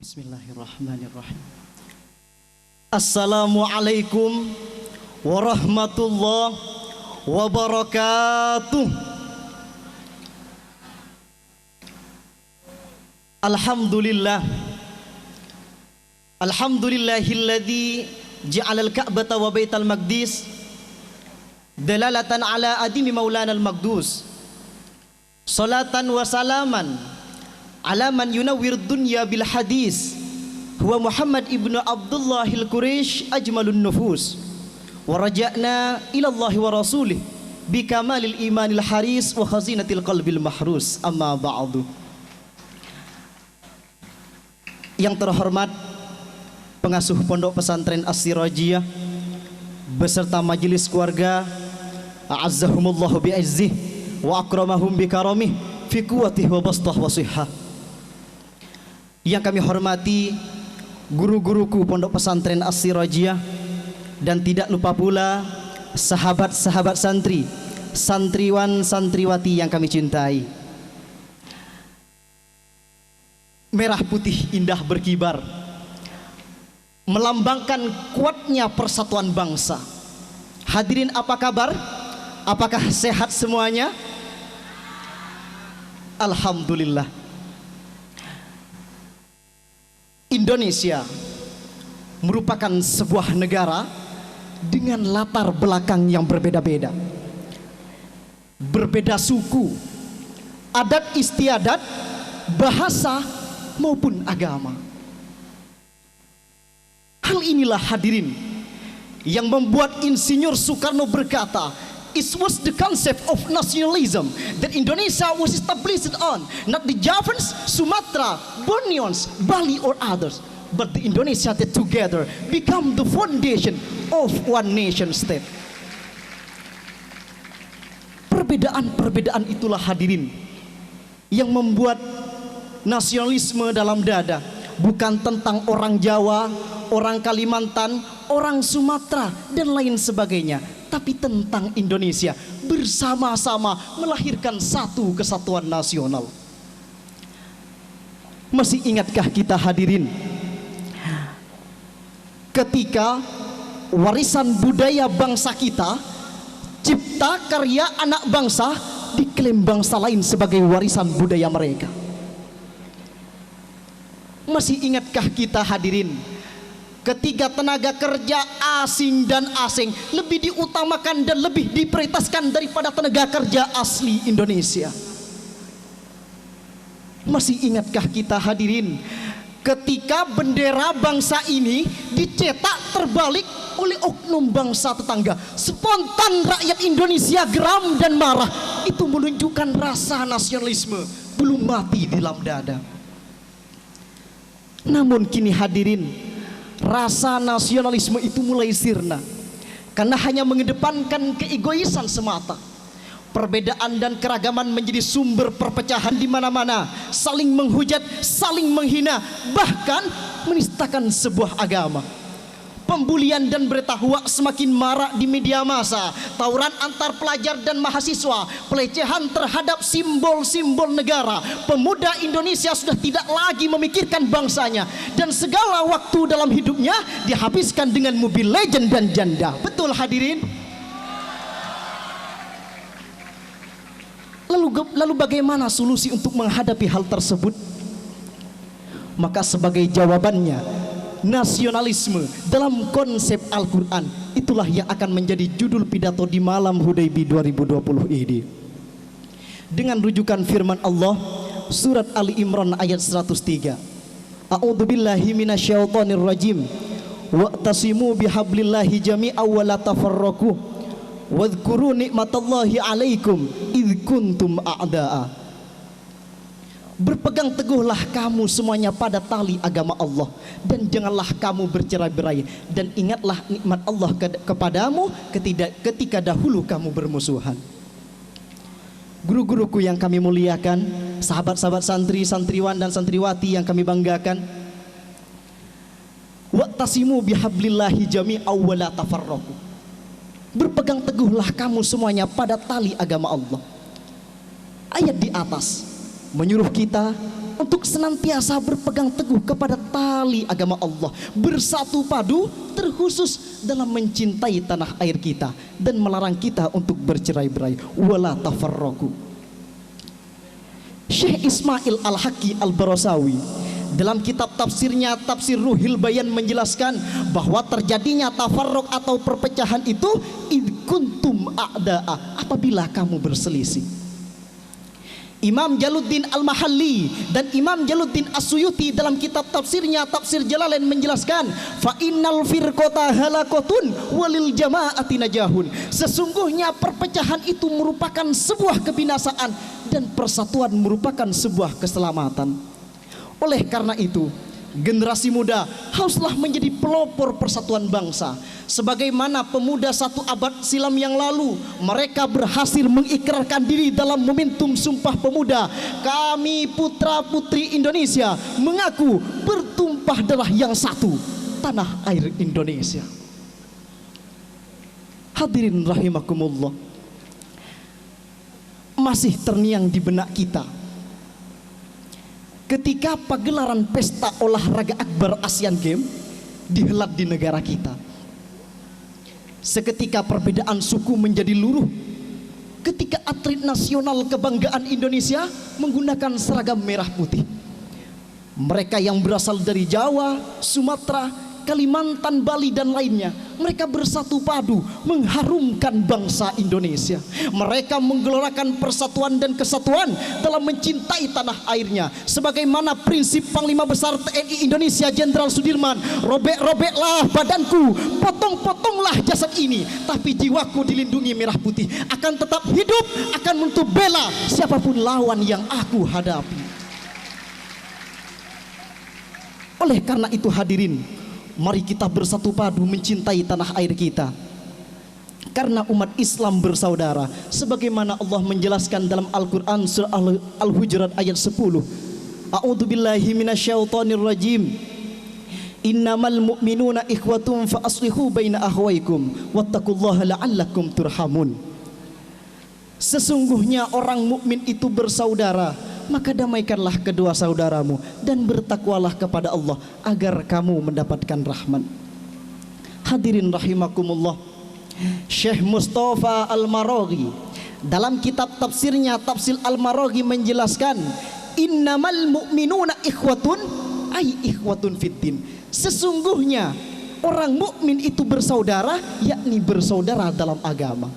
Bismillahirrahmanirrahim. Assalamualaikum warahmatullahi wabarakatuh. Alhamdulillah. Alhamdulillahilladzi ja'alal ka'bata wa baital maqdis dalalatan ala adimi maulana al-maqdus. Salatan wa salaman ala man yunawwir dunya bil hadis huwa Muhammad ibnu Abdullahil Quraish ajmalun nufus wa raja'na ila Allah wa rasulih bi kamalil imanil haris wa khazinatil qalbil mahrus. Amma ba'du. Yang terhormat pengasuh Pondok Pesantren As-Sirajiyah beserta majelis keluarga, a'azzahumullahu bi'izzih wa akramahum bi karamih fi quwwatihi wa bastah wa sihhah. Yang kami hormati guru-guruku Pondok Pesantren As-Sirajiyah, dan tidak lupa pula sahabat-sahabat santri, santriwan santriwati yang kami cintai. Merah putih indah berkibar melambangkan kuatnya persatuan bangsa. Hadirin, apa kabar? Apakah sehat semuanya? Alhamdulillah. Indonesia merupakan sebuah negara dengan latar belakang yang berbeda-beda, berbeda suku, adat istiadat, bahasa maupun agama. Hal inilah hadirin yang membuat Insinyur Soekarno berkata, it was the concept of nationalism that Indonesia was established on, not the Javans, Sumatra, Borneos, Bali or others, but the Indonesia that together become the foundation of one nation state. Perbedaan-perbedaan itulah hadirin yang membuat nasionalisme dalam dada bukan tentang orang Jawa, orang Kalimantan, orang Sumatera dan lain sebagainya, tapi tentang Indonesia bersama-sama melahirkan satu kesatuan nasional. Masih ingatkah kita hadirin ketika warisan budaya bangsa kita, cipta karya anak bangsa, diklaim bangsa lain sebagai warisan budaya mereka? Masih ingatkah kita hadirin ketika tenaga kerja asing dan asing lebih diutamakan dan lebih diprioritaskan daripada tenaga kerja asli Indonesia? Masih ingatkah kita hadirin ketika bendera bangsa ini dicetak terbalik oleh oknum bangsa tetangga? Spontan rakyat Indonesia geram dan marah. Itu menunjukkan rasa nasionalisme belum mati di dalam dada. Namun kini hadirin, rasa nasionalisme itu mulai sirna karena hanya mengedepankan keegoisan semata. Perbedaan dan keragaman menjadi sumber perpecahan di mana-mana, saling menghujat, saling menghina, bahkan menistakan sebuah agama. Pembulian dan berita hoaks semakin marak di media massa. Tawuran antar pelajar dan mahasiswa, pelecehan terhadap simbol-simbol negara. Pemuda Indonesia sudah tidak lagi memikirkan bangsanya, dan segala waktu dalam hidupnya dihabiskan dengan Mobile Legend dan janda. Betul hadirin? Lalu bagaimana solusi untuk menghadapi hal tersebut? Maka sebagai jawabannya, nasionalisme dalam konsep Al-Quran itulah yang akan menjadi judul pidato di malam Hudaybiyah 2020 ini. Dengan rujukan firman Allah surat Ali Imran ayat 103, A'udzubillahi minasyaitonir rajim, wa'tasimu bihablillahi jami'an wa la tafarraqu wadhkuru nikmatallahi 'alaikum idh kuntum a'da'a. Berpegang teguhlah kamu semuanya pada tali agama Allah, dan janganlah kamu bercerai-berai, dan ingatlah nikmat Allah kepadamu ketika dahulu kamu bermusuhan. Guru-guruku yang kami muliakan, sahabat-sahabat santri, santriwan dan santriwati yang kami banggakan, wa'tasimu bihablillahi jami'an wa la tafarraqu. Berpegang teguhlah kamu semuanya pada tali agama Allah. Ayat di atas menyuruh kita untuk senantiasa berpegang teguh kepada tali agama Allah, bersatu padu terkhusus dalam mencintai tanah air kita dan melarang kita untuk bercerai-berai. Wala tafarraqu. Syekh Ismail Al-Haqqi Al-Barasawi dalam kitab tafsirnya Tafsir Ruhil Bayan menjelaskan bahwa terjadinya tafarruq atau perpecahan itu id kuntum a'da'a, apabila kamu berselisih. Imam Jaluddin Al-Mahalli dan Imam Jaluddin As-Suyuti dalam kitab tafsirnya Tafsir Jalalain menjelaskan, fa innal firqata halakatun walil jama'ati najahun. Sesungguhnya perpecahan itu merupakan sebuah kebinasaan dan persatuan merupakan sebuah keselamatan. Oleh karena itu, generasi muda haruslah menjadi pelopor persatuan bangsa. Sebagaimana pemuda 1 abad silam yang lalu, mereka berhasil mengikrarkan diri dalam momentum Sumpah Pemuda. Kami putra putri Indonesia mengaku bertumpah darah yang satu, tanah air Indonesia. Hadirin rahimakumullah, masih terngiang di benak kita ketika pagelaran pesta olahraga akbar Asian Games dihelat di negara kita. Seketika perbedaan suku menjadi luruh ketika atlet nasional kebanggaan Indonesia menggunakan seragam merah putih. Mereka yang berasal dari Jawa, Sumatera, Kalimantan, Bali dan lainnya, mereka bersatu padu mengharumkan bangsa Indonesia. Mereka menggelorakan persatuan dan kesatuan dalam mencintai tanah airnya. Sebagaimana prinsip Panglima Besar TNI Indonesia Jenderal Sudirman, robek-robeklah badanku, potong-potonglah jasad ini, tapi jiwaku dilindungi merah putih, akan tetap hidup, akan untuk bela siapapun lawan yang aku hadapi. Oleh karena itu hadirin, mari kita bersatu padu mencintai tanah air kita, karena umat Islam bersaudara. Sebagaimana Allah menjelaskan dalam Al-Quran surah Al-Hujurat ayat 10, A'udzubillahi minasyaitonir rajim, innamal mu'minuna ikhwatun fa aslihu baina akhwaykum wattaqullaha la'allakum turhamun. Sesungguhnya orang mukmin itu bersaudara, maka damaikanlah kedua saudaramu dan bertakwalah kepada Allah agar kamu mendapatkan rahmat. Hadirin rahimakumullah, Syekh Mustafa Al-Maraghi dalam kitab tafsirnya Tafsir Al-Maraghi menjelaskan, innamal mu'minuna ikhwatun ay ikhwatun fiddin. Sesungguhnya orang mukmin itu bersaudara, yakni bersaudara dalam agama.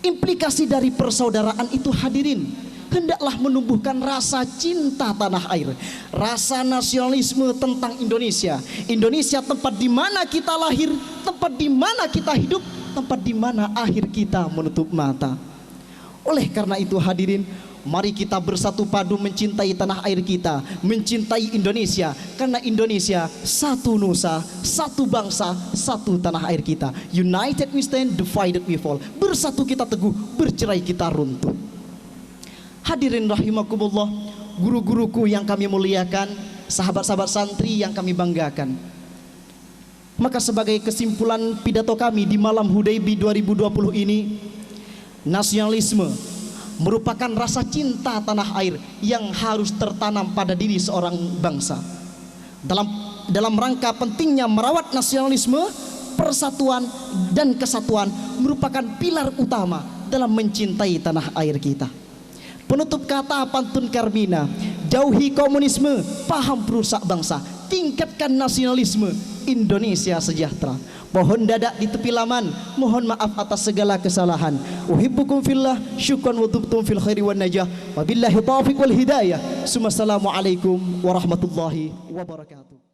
Implikasi dari persaudaraan itu hadirin, hendaklah menumbuhkan rasa cinta tanah air, rasa nasionalisme tentang Indonesia. Indonesia tempat di mana kita lahir, tempat di mana kita hidup, tempat di mana akhir kita menutup mata. Oleh karena itu hadirin, mari kita bersatu padu mencintai tanah air kita, mencintai Indonesia, karena Indonesia satu nusa, satu bangsa, satu tanah air kita. United we stand, divided we fall. Bersatu kita teguh, bercerai kita runtuh. Hadirin rahimakumullah, guru-guruku yang kami muliakan, sahabat-sahabat santri yang kami banggakan. Maka sebagai kesimpulan pidato kami di malam Hudaybi 2020 ini, nasionalisme merupakan rasa cinta tanah air yang harus tertanam pada diri seorang bangsa. Dalam rangka pentingnya merawat nasionalisme, persatuan dan kesatuan merupakan pilar utama dalam mencintai tanah air kita. Penutup kata pantun Karmina, jauhi komunisme, paham perusak bangsa, tingkatkan nasionalisme, Indonesia sejahtera. Pohon dadak di tepi laman, mohon maaf atas segala kesalahan. Uhibbukum fillah, syukran wa tubtum fil khairi wan najah. Wabillahi taufiq wal hidayah. Assalamualaikum warahmatullahi wabarakatuh.